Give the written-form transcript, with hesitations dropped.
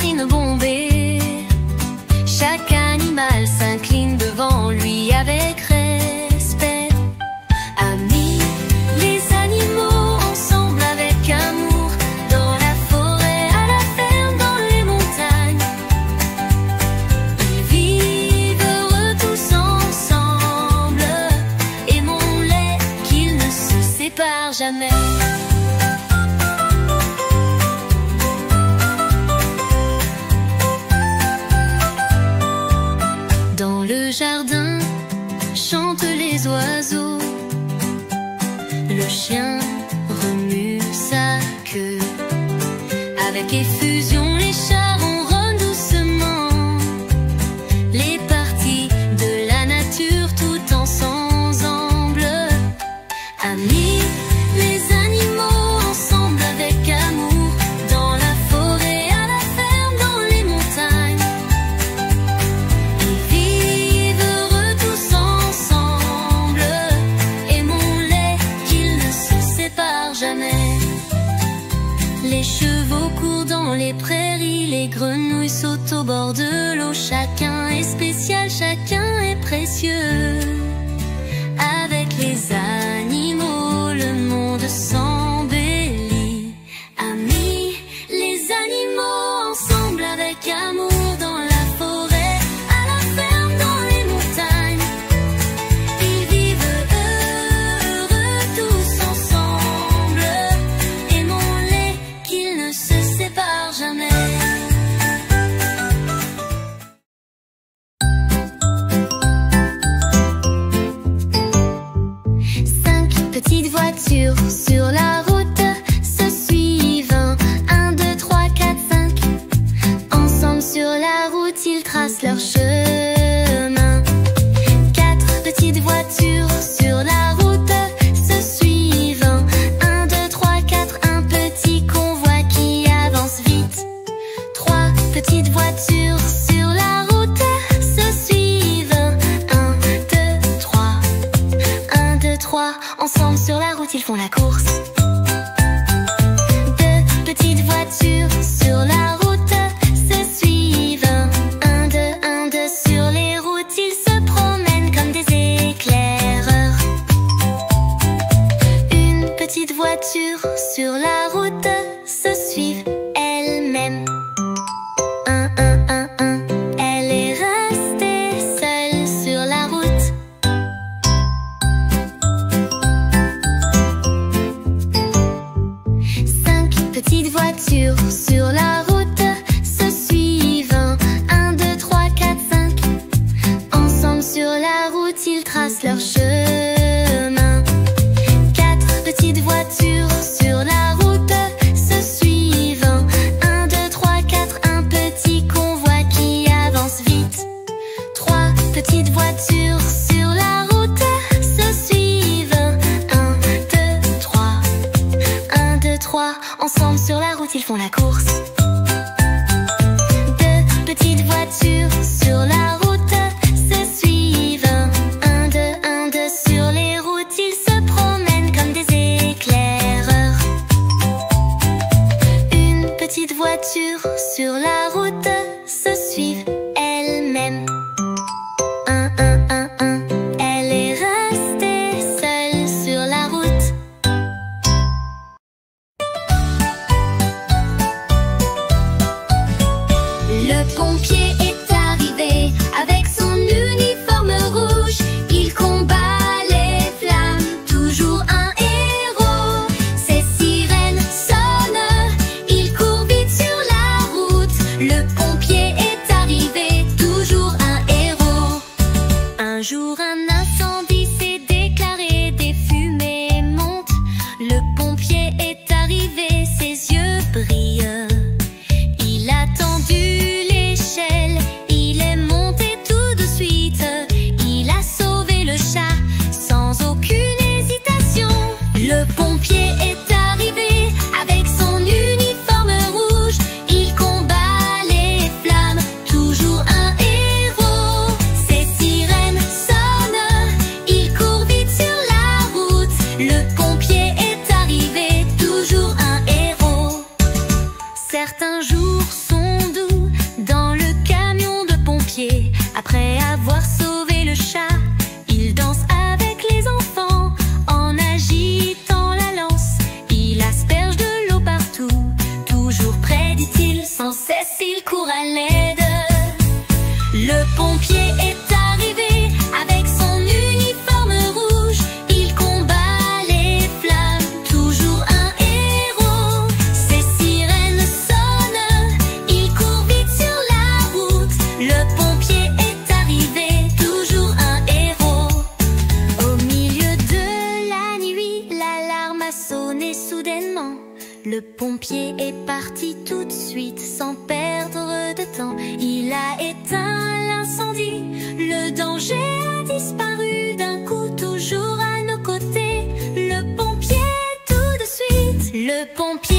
narines bombées. Chaque animal s'incline devant lui avec respect. Amis, les animaux ensemble avec amour, dans la forêt, à la ferme, dans les montagnes. Ils vivent heureux tous ensemble. Aimons-les, qu'ils ne se séparent jamais. Dans le jardin chantent les oiseaux. Le chien remue sa queue. Avec effusion, les chats ronronnent doucement. Les parties de la nature tout ensemble. Amis, les animaux ensemble avec amour, dans la forêt, à la ferme, dans les montagnes. Ils vivent heureux tous ensemble. Aimons-les, qu'ils ne se séparent jamais. Les chevaux courent dans les prairies, les grenouilles sautent au bord de l'eau. Chacun est spécial, chacun est précieux. Avec les animaux, le monde s'embellit. Amis, les animaux ensemble avec amour, dans la forêt, à la ferme, dans les montagnes. Ils vivent heureux tous ensemble. Aimons-les, qu'ils ne se séparent jamais. Cinq petites voitures sur la route se suivent. Un, deux, trois, quatre, cinq. Ensemble sur la route, ils tracent leur chemin. Quatre petites voitures sur la route se suivent. Un, deux, trois, quatre, un petit convoi qui avance vite. Trois petites voitures sur la route se suivent. Un, deux, trois. Un, deux, trois. Ensemble sur la route, ils font la course. Deux petites voitures sur la route se suivent. Un, deux, sur les routes, ils se promènent comme des éclaireurs. Une petite voiture sur la route se suivent elle-même. Un, elle est restée seule sur la route. Cinq petites voitures sur la route se suivent. Un, deux, trois, quatre, cinq. Ensemble sur la route, ils tracent leur chemin. Quatre petites voitures sur la route se suivent. Un, deux, trois, quatre, un petit convoi qui avance vite. Trois petites voitures sur la route se suivent. Un, deux, trois. Un, deux, trois. Ensemble sur la route, ils font la course. Deux petites voitures sur la route se suivent. Un, deux, sur les routes, ils se promènent comme des éclaireurs. Une petite voiture sur la route se suivent elle-même. Un, elle est restée seule sur la route. Le pompier est arrivé avec son uniforme rouge. Il combat les flammes, toujours un héros. Ses sirènes sonnent, il court vite sur la route. Le pompier est arrivé, toujours un héros. Un jour un incendie s'est déclaré, des fumées montent. Le pompier est arrivé, ses yeux brillent. Il a tendu l'échelle à l'aide. Le pompier est arrivé avec son uniforme rouge. Il combat les flammes, toujours un héros. Ses sirènes sonnent, il court vite sur la route. Le pompier est arrivé, toujours un héros. Au milieu de la nuit, l'alarme a sonné soudainement. Le pompier est parti tout de suite sans perdre de temps. Il a éteint l'incendie, le danger a disparu d'un coup, toujours à nos côtés. Le pompier tout de suite, le pompier